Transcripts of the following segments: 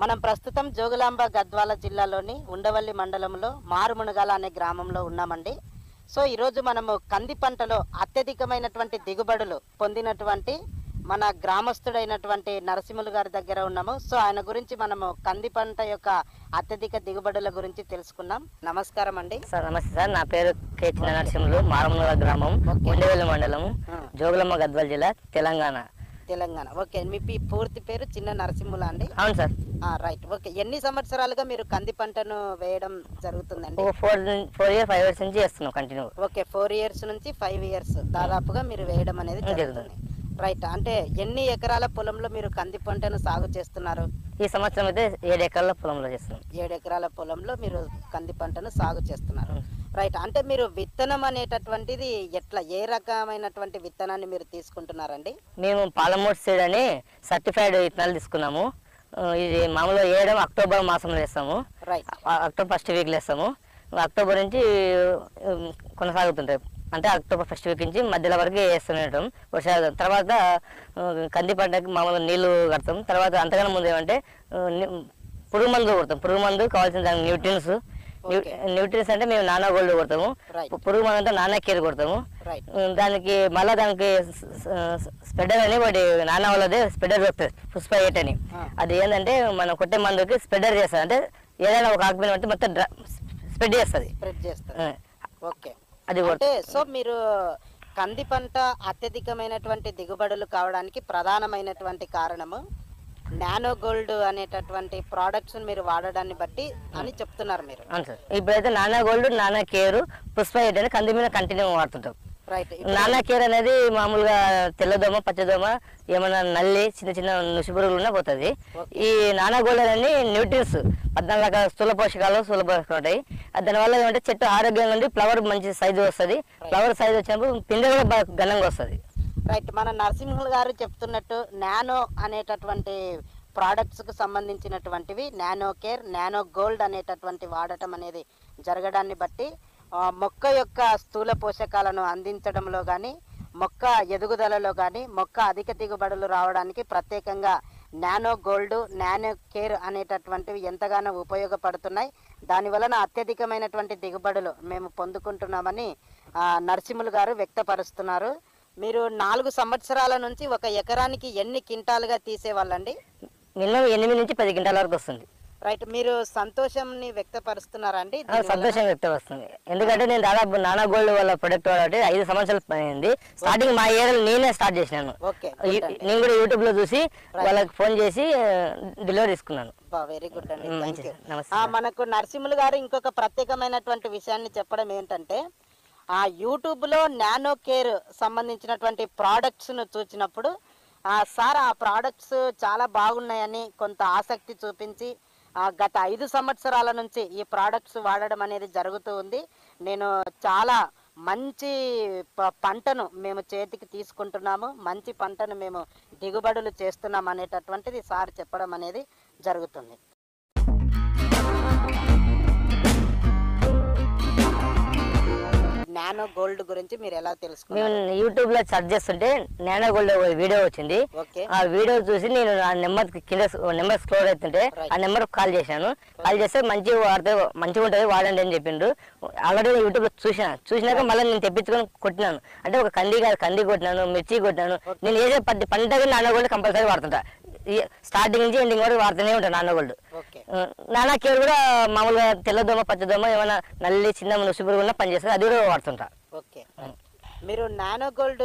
మనం ప్రస్తుతం జోగులాంబ గద్వాల జిల్లాలోని ఉండవల్లి మండలంలో మారుమునగాల అనే గ్రామంలో ఉన్నామండి. సో ఈరోజు మనము కంది పంటలో అత్యధికమైనటువంటి దిగుబడులు పొందినటువంటి మన గ్రామస్తుడైనటువంటి నరసింహులు గారి దగ్గర ఉన్నాము. సో ఆయన గురించి మనము కంది పంట యొక్క అత్యధిక దిగుబడుల గురించి తెలుసుకున్నాం. నమస్కారం అండి. సార్ నమస్తే సార్, నా పేరు కే చిన్న నరసింహులు, మారుమునగాల గ్రామం, ఉండవల్లి మండలం, జోగులాంబ గద్వాల జిల్లా, తెలంగాణ. ఓకే, మీ పూర్తి పేరు చిన్న నరసింహులా అండి? అవును సార్. రైట్. ఓకే, ఎన్ని సంవత్సరాలుగా మీరు కంది పంటను వేయడం జరుగుతుందండి? 4 ఇయర్స్ 5 ఇయర్స్ నుంచి చేస్తున్నాం కంటిన్యూ. ఓకే, 4 ఇయర్స్ నుంచి 5 ఇయర్స్ దాదాపుగా మీరు వేయడం అనేది జరుగుతుంది. రైట్. అంటే ఎన్ని ఎకరాల పొలంలో మీరు కంది పంటను సాగు చేస్తున్నారు? ఈ సంవత్సరం అయితే 7 ఎకరాల పొలంలో చేస్తున్నాం. 7 ఎకరాల పొలంలో మీరు కంది పంటను సాగు చేస్తున్నారు. రైట్. అంటే మీరు విత్తనం అనేటటువంటిది ఎట్లా, ఏ రకమైనటువంటి విత్తనాన్ని మీరు తీసుకుంటున్నారండి? మేము పాలమూరు సీడ్ అని సర్టిఫైడ్ విత్తనాలు తీసుకున్నాము. ఇది మామూలుగా వేయడం అక్టోబర్ మాసంలో వేస్తాము. రైట్. అక్టోబర్ ఫస్ట్ వీక్లో వేస్తాము. అక్టోబర్ నుంచి కొనసాగుతుంటాయి. అంటే అక్టోబర్ ఫస్ట్ వీక్ నుంచి మధ్యలో వరకు వేస్తుంటాం. వర్షాలు తర్వాత కంది పంటకి మామూలుగా నీళ్లు కడతాం. తర్వాత అంతకన్నా ముందు ఏమంటే పురుగు మందు కొడతాం. పురుగు మందు కావాల్సిన దానికి న్యూట్రియన్స్ అంటే మేము నానా గోల్డ్ కొడతాము. పురుగు మందు అంటే నానా కేర్ కొడతాము. దానికి మళ్ళీ దానికి స్ప్రెడర్ అని వాటి నానా వాళ్ళది స్ప్రెడర్ దొరుకుతుంది, పుష్ప 8 అని. అది ఏంటంటే మనం కొట్టే మందుకి స్ప్రెడర్ చేస్తుంది. అంటే ఏదైనా ఒక ఆకుపైన అంటే మొత్తం స్ప్రెడ్ చేస్తుంది. ఓకే, అది అంటే సో మీరు కంది పంట అత్యధికమైనటువంటి దిగుబడులు కావడానికి ప్రధానమైనటువంటి కారణము నానో గోల్డ్ అనేటటువంటి ప్రోడక్ట్స్ మీరు వాడడాన్ని బట్టి అని చెప్తున్నారు మీరు. అవును సార్. ఇప్పుడైతే నానా గోల్డ్, నానా కేర్, పుష్ప 8 అని కంది మీద కంటిన్యూ వాడుతుంటాం. రైట్. నానా కేర్ అనేది మామూలుగా తెల్లదోమ, పచ్చదోమ, ఏమైనా నల్లి, చిన్న చిన్న నుసిపురుగులు ఉన్నా పోతుంది. ఈ నానా గోల్డ్ అనేది న్యూట్రియన్స్ 14 రకాల స్థూల పోషకాలు ఉంటాయి. దానివల్ల ఏమంటే చెట్టు ఆరోగ్యంగా ఉండి ఫ్లవర్ మంచి సైజు వస్తుంది. ఫ్లవర్ సైజు వచ్చినప్పుడు పిందె కూడా బాగా ఘనంగా వస్తుంది. రైట్. మన నరసింహులు గారు చెప్తున్నట్టు నానో అనేటటువంటి ప్రోడక్ట్స్కు సంబంధించినటువంటివి నానో కేర్, నానో గోల్డ్ అనేటటువంటి వాడటం అనేది జరగడాన్ని బట్టి మొక్క యొక్క స్థూల పోషకాలను అందించడంలో కానీ, మొక్క ఎదుగుదలలో కానీ, మొక్క అధిక దిగుబడులు రావడానికి ప్రత్యేకంగా నానో గోల్డ్, నానో కేర్ అనేటటువంటివి ఎంతగానో ఉపయోగపడుతున్నాయి. దానివలన అత్యధికమైనటువంటి దిగుబడులు మేము పొందుకుంటున్నామని నరసింహులు గారు వ్యక్తపరుస్తున్నారు. మీరు 4 సంవత్సరాల నుంచి ఒక ఎకరానికి ఎన్ని క్వింటాలుగా తీసేవాళ్ళండి? మినిమం 8 నుంచి 10 క్వింటాల వరకు వస్తుంది. రైట్. మీరు సంతోషంని వ్యక్తపరుస్తున్నారా అండి? సంతోషం వ్యక్తపరుస్తుంది. ఎందుకంటే నేను దాదాపు నానా గోల్డ్ వాళ్ళ ప్రొడక్ట్ వాడి 5 సంవత్సరాలు అయింది. స్టార్టింగ్ మా ఏరియాలో నేనే స్టార్ట్ చేసినాను. నేను కూడా యూట్యూబ్ లో చూసి వాళ్ళకి ఫోన్ చేసి డెలివరీ తీసుకున్నాను. వెరీ గుడ్ అండి. మనకు నరసింహులు గారు ఇంకొక ప్రత్యేకమైనటువంటి విషయాన్ని చెప్పడం ఏంటంటే, యూట్యూబ్లో నానో కేర్ సంబంధించినటువంటి ప్రోడక్ట్స్ను చూసినప్పుడు సార్ ఆ ప్రోడక్ట్స్ చాలా బాగున్నాయని కొంత ఆసక్తి చూపించి గత 5 సంవత్సరాల నుంచి ఈ ప్రోడక్ట్స్ వాడడం అనేది జరుగుతూ ఉంది. నేను చాలా మంచి పంటను మేము చేతికి తీసుకుంటున్నాము, మంచి పంటను మేము దిగుబడులు చేస్తున్నాం అనేటటువంటిది సార్ చెప్పడం అనేది జరుగుతుంది. నానో గోల్డ్ గురించి మీరు ఎలా తెలుసుకున్నారు? మేము యూట్యూబ్ లో సెర్చ్ చేస్తుంటే నానో గోల్డ్ వీడియో వచ్చింది. ఆ వీడియో చూసి నేను ఆ నెంబర్ కింద నెంబర్ స్క్రోల్ అవుతుంటే ఆ నెంబర్ కాల్ చేశాను. కాల్ చేస్తే మంచిగా వాడితే మంచిగా ఉంటుంది వాడండి అని చెప్పిండు. ఆల్రెడీ యూట్యూబ్ లో చూసినాక మళ్ళీ నేను తెప్పించుకొని కొట్టినాను. అంటే ఒక కంది కొట్టినాను, మిర్చి కొట్టినాను. నేను వేసే పంటగా నానో గోల్డ్ కంపల్సరీ వాడుతుంటా. స్టార్టింగ్ నుంచి ఎండింగ్ వరకు వాడుతూనే ఉంటాను నానో గోల్డ్. నానా కేర్ కూడా మామూలుగా తెల్లదోమ, పచ్చదోమ, ఏమైనా నల్లి, చిన్న నుసిపురుగు ఉన్నా పనిచేస్తుంది. అది కూడా వాడుతుంటా. ఓకే. మీరు నానో గోల్డ్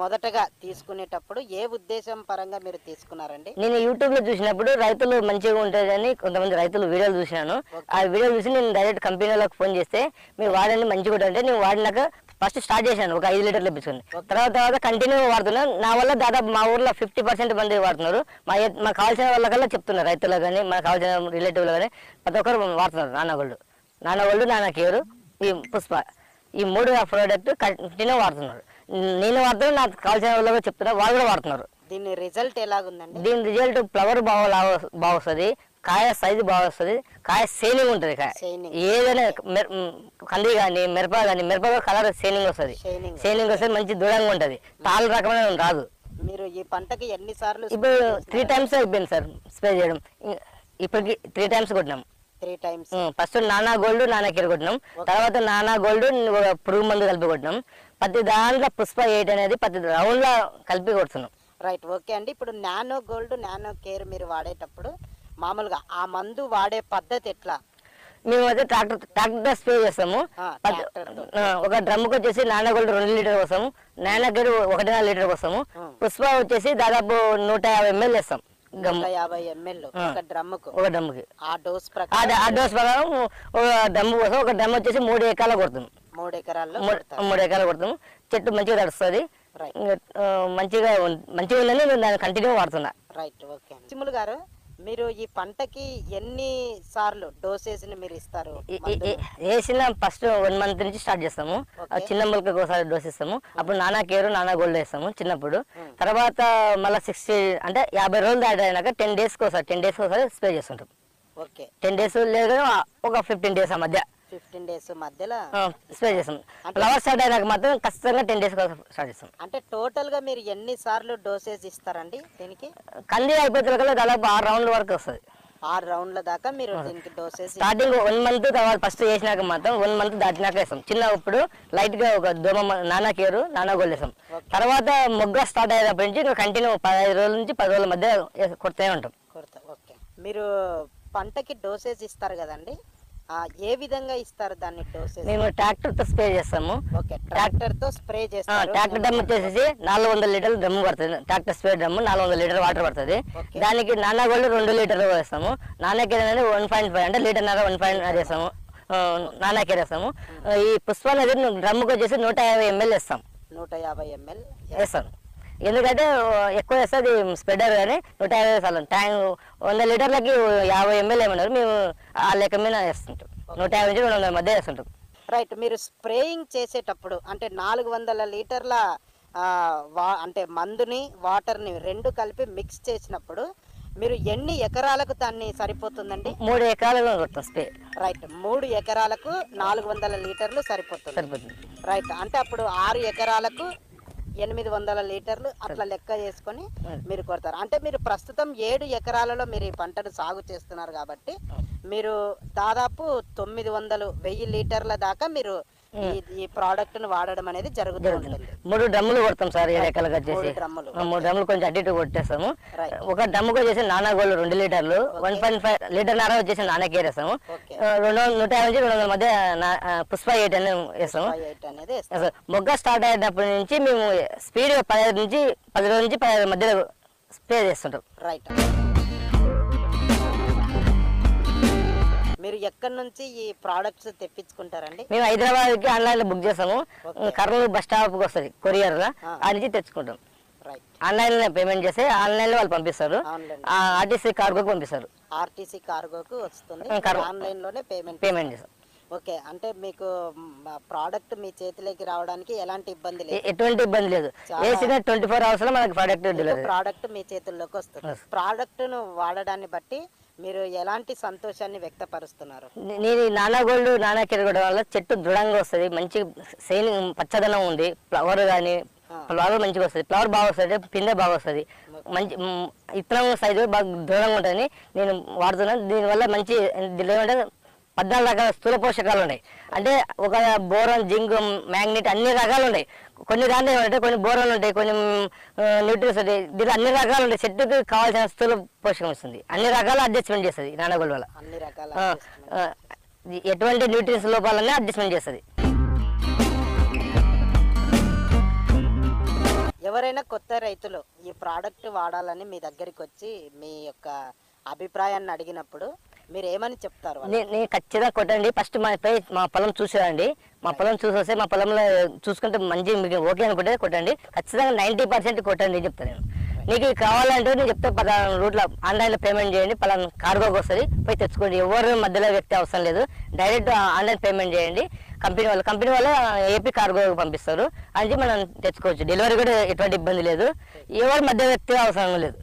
మొదటగా తీసుకునేటప్పుడు ఏ ఉద్దేశం పరంగా మీరు తీసుకున్నారండి? నేను యూట్యూబ్ లో చూసినప్పుడు రైతులు మంచిగా ఉంటుందని కొంతమంది రైతులు వీడియోలు చూసినాను. ఆ వీడియో చూసి నేను డైరెక్ట్ కంపెనీలకు ఫోన్ చేస్తే మీరు వాడండి మంచిగా ఉంటుంది. నేను వాడినాక ఫస్ట్ స్టార్ట్ చేశాను ఒక 5 లీటర్లు ఇప్పించుకుని. తర్వాత కంటిన్యూ వాడుతున్నాను. నా వల్ల దాదాపు మా ఊర్లో 50% మంది వాడుతున్నారు. మాకు కావాల్సిన వాళ్ళకల్లా చెప్తున్నారు, రైతులు కానీ మాకు కావాల్సిన రిలేటివ్లు కానీ ప్రతి ఒక్కరు వాడుతున్నారు నానా గోల్డ్, నానా కేర్, ఈ పుష్ప, ఈ 3 ప్రోడక్ట్ కంటిన్యూ వాడుతున్నారు. నేను వాడుతున్నాను, నాకు కావాల్సిన వాళ్ళు చెప్తున్నారు, వాళ్ళు కూడా వాడుతున్నారు. దీని రిజల్ట్ ఎలాగుందండి? దీని రిజల్ట్ ఫ్లవర్ బాగా వస్తుంది, కాయ సైజు బాగా వస్తుంది, కాయ సేనింగ్ ఉంటుంది. కాయ ఏదైనా కంది కానీ మిరప కానీ మిరప కలర్ సేనింగ్ వస్తుంది. సేనింగ్ వస్తే మంచి దృఢంగా ఉంటుంది, తాళ్ళు రకమైన రాదు. మీరు ఈ పంటకి ఎన్ని సార్లు? ఇప్పుడు 3 times అయిపోయింది సార్ స్ప్రే చేయడం. ఇప్పటికి 3 టైమ్స్ కొట్టినాం. 3 టైమ్స్. ఫస్ట్ నానా గోల్డ్ నానా కేర్ కొట్టినాం, తర్వాత నానా గోల్డ్ పురుగు మందు కలిపి కొట్టినాం. ప్రతి దాంట్లో పుష్ప 8 అనేది ప్రతి రౌండ్ లో కలిపి కొడుతున్నాం. రైట్, ఓకే అండి. ఇప్పుడు నానో గోల్డ్ నానో కేర్ మీరు వాడేటప్పుడు మామూలుగా ఆ మందు వాడే పద్ధతి ఎట్లా? మేమైతే ట్రాక్టర్ స్ప్రే చేస్తాము. ఒక డ్రమ్కి వచ్చేసి నానా గోల్డ్ 2 లీటర్ కోసాము, నానా కేర్ 1.5 లీటర్ కోసాము. పుష్ప వచ్చేసి దాదాపు 150 ml వేస్తాం. 150 ml ఒక డ్రమ్ముకి. ఆ డోస్ ప్రకారం ఒక డ్రమ్ కోసం ఒక డ్రమ్ వచ్చేసి 3 ఎకరాలు కొడుతుంది. 3 ఎకరాల్లో 3 ఎకరాలు కొడుతాము. చెట్టు మంచిగా తడుస్తుంది, మంచిగా ఉందని నేను దాన్ని కంటిన్యూ వాడుతున్నా. Right, okay. చిమ్ములు గారు, మీరు ఈ పంటకి ఎన్ని సార్లు డోసేజ్ మీరు ఇస్తారు? వేసిన ఫస్ట్ 1 month నుంచి స్టార్ట్ చేస్తాము. చిన్న మొలకకి ఒకసారి డోస్ ఇస్తాము. అప్పుడు నానా కేరు నానా గోల్డ్ వేస్తాము చిన్నప్పుడు. తర్వాత మళ్ళీ 60 అంటే 50 రోజులు దాటినాక 10 daysకి ఒకసారి స్ప్రే చేస్తుంటాం. ఓకే, 10 days లేదా ఒక 15 days మధ్య 15 days మధ్యలో స్ప్రే చేస్తాం. ఫ్లవర్ స్టార్ట్ అయినాక మాత్రం ఖచ్చితంగా 10 days స్టార్ట్ చేస్తాం. అంటే టోటల్ గా మీరు ఎన్ని సార్లు డోసేజ్ ఇస్తారండి దీనికి? కంది అయిపోతే దాదాపు 6 రౌండ్ల వరకు వస్తుంది. 6 రౌండ్ల దాకా మీరు దీనికి డోసేజ్ స్టార్టింగ్ 1 month తర్వాత ఫస్ట్ చేసినాక మాత్రం 1 month దాటినాక వేస్తాం. చిన్నప్పుడు లైట్ గా ఒక నానా కేరు నానా గోల్డ్ వేస్తాం. తర్వాత మొగ్గ స్టార్ట్ అయ్యేటప్పటి నుంచి ఇంకా కంటిన్యూ 15 రోజుల నుంచి 10 రోజుల మధ్య కొడుతూనే ఉంటాం. ఓకే, మీరు పంటకి డోసేజ్ ఇస్తారు కదండి, ఏ విధంగా ఇస్తారు దాన్ని డోసేజ్? మేము ట్రాక్టర్ తో స్ప్రే చేస్తాము. ఓకే, ట్రాక్టర్ తో స్ప్రే చేస్తారు. ట్రాక్టర్ డ్రమ్ వచ్చేసి 400 లీటర్ల డ్రమ్ పడుతుంది. Tractor spray drum 400 litre water పడుతుంది. దానికి నానా గోల్డ్ 2 లీటర్లు వేస్తాము. నానా కేర్ అనేది 1.5 అంటే లీటర్న్నర 1.5 వేస్తాము. నానా కేర్ వేస్తాము. ఈ పుష్ప అనేది డ్రమ్కి వచ్చేసి 150 ml వేస్తాం. 150 ml వేస్తాం. ఎందుకంటే ఎక్కువ వేస్తే అది స్ప్రెడర్ కానీ 150 వేస్తాం. ట్యాంక్ 100 లీటర్లకి 50 ml ఏమన్నారు, మేము ఆ లెక్క మీద వేస్తుంటాం. 150 నుంచి 200 మధ్య వేస్తుంటాం. రైట్, మీరు స్ప్రేయింగ్ చేసేటప్పుడు అంటే 400 లీటర్ల అంటే మందుని వాటర్ని 2 కలిపి మిక్స్ చేసినప్పుడు మీరు ఎన్ని ఎకరాలకు దాన్ని సరిపోతుందండి? 3 ఎకరాలలో కొడతాం స్ప్రే. రైట్, 3 ఎకరాలకు 400 లీటర్లు సరిపోతుంది. రైట్, అంటే అప్పుడు 6 ఎకరాలకు 800 లీటర్లు అట్లా లెక్క చేసుకొని మీరు కొడతారు. అంటే మీరు ప్రస్తుతం 7 ఎకరాలలో మీరు ఈ పంటను సాగు చేస్తున్నారు కాబట్టి మీరు దాదాపు 900-1000 లీటర్ల దాకా మీరు ఈ ప్రోడక్ట్ ను వాడడం అనేది జరుగుతుంది. 3 డ్రమ్ములు కొడతాం సార్. 7 ఎకరాలకు వచ్చేసి 3 డ్రమ్ములు కొంచెం అటు ఇటు కొట్టేస్తాము. ఒక డ్రమ్ముకు వచ్చేసి నానా గోల్డ్ 2 లీటర్లు, 1.5 లీటర్న్నర వచ్చేసి నానా కేర్ వేస్తాము. 150 నుంచి 200 మధ్య పుష్ప 8 అనేది వేస్తాము. మొగ్గ స్టార్ట్ అయ్యేటప్పటి నుంచి మేము స్పీడ్ 15 నుంచి 10 రోజుల నుంచి 15 మధ్యలో స్ప్రే చేస్తుంటాం. రైట్, మీరు ఎక్కడి నుంచి ఈ ప్రోడక్ట్స్ తెప్పించుకుంటారండి? మేము హైదరాబాద్కి ఆన్లైన్లో బుక్ చేస్తాము. కర్నూలు బస్ స్టాప్కి వస్తుంది కొరియర్లో, ఆ నుంచి తెచ్చుకుంటాం. ఆన్లైన్లో పేమెంట్ చేస్తే ఆన్లైన్లో వాళ్ళు పంపిస్తారు. ఆర్టీసీ కార్గోకి పంపిస్తారు. ఆర్టీసీ కార్గోకు వస్తుంది, ఆన్లైన్లోనే పేమెంట్ చేస్తాం. ఓకే, అంటే మీకు ప్రోడక్ట్ మీ చేతిలోకి రావడానికి ఎలాంటి ఇబ్బంది లేదు? ఎటువంటి ఇబ్బంది లేదు. వేసిన 24 hours లో మనకి ప్రోడక్ట్ మీ చేతుల్లోకి వస్తుంది. ప్రోడక్ట్ ను వాడడాన్ని బట్టి మీరు ఎలాంటి సంతోషాన్ని వ్యక్తపరుస్తున్నారు? నేను నానా గోల్డ్ నానా కేర్ కొట్టడం వల్ల చెట్టు దృఢంగా వస్తుంది, మంచి పచ్చదనం ఉంది. ఫ్లవర్ కానీ ఫ్లవర్ మంచిగా వస్తుంది, ఫ్లవర్ బాగా వస్తుంది, పిందె బాగా వస్తుంది, మంచి ఇత్తనం సైజు బాగా దృఢంగా ఉంటుందని నేను వాడుతున్నాను. దీనివల్ల మంచి ఏమంటే 14 రకాల స్థూల పోషకాలు ఉన్నాయి. అంటే ఒక బోరాన్, జింక్, మ్యాంగనీట్ అన్ని రకాలు ఉన్నాయి. కొన్ని దాంట్లో ఏమంటే కొన్ని బోరాన్లు ఉంటాయి, కొన్ని న్యూట్రియన్స్ ఉంటాయి. దీంట్లో అన్ని రకాలు ఉంటాయి. చెట్టుకి కావాల్సిన స్థూల పోషకం వస్తుంది. అన్ని రకాల అడ్జస్ట్మెంట్ చేస్తుంది నానా గోల్డ్ వల్ల. ఎటువంటి న్యూట్రియన్స్ లోపాలనే అడ్జస్ట్మెంట్ చేస్తుంది. ఎవరైనా కొత్త రైతులు ఈ ప్రోడక్ట్ వాడాలని మీ దగ్గరికి వచ్చి మీ యొక్క అభిప్రాయాన్ని అడిగినప్పుడు మీరు ఏమని చెప్తారు? నేను ఖచ్చితంగా కొట్టండి. ఫస్ట్ మా పొలం చూసేయండి. మా పొలం చూసొస్తే మా పొలంలో చూసుకుంటే మంచి మీకు ఓకే అనుకుంటే కొట్టండి. ఖచ్చితంగా 90% కొట్టండి చెప్తాను నేను. నీకు కావాలంటే నేను చెప్తే 14 రూట్లో ఆన్లైన్లో పేమెంట్ చేయండి, పలానా కార్గోకి వస్తుంది, పోయి తెచ్చుకోండి. ఎవరు మధ్యలో వ్యక్తి అవసరం లేదు. డైరెక్ట్ ఆన్లైన్ పేమెంట్ చేయండి. కంపెనీ వాళ్ళు ఏపీ కార్గోకి పంపిస్తారు, అని మనం తెచ్చుకోవచ్చు. డెలివరీ కూడా ఎటువంటి ఇబ్బంది లేదు. ఎవరు మధ్య వ్యక్తి అవసరం లేదు.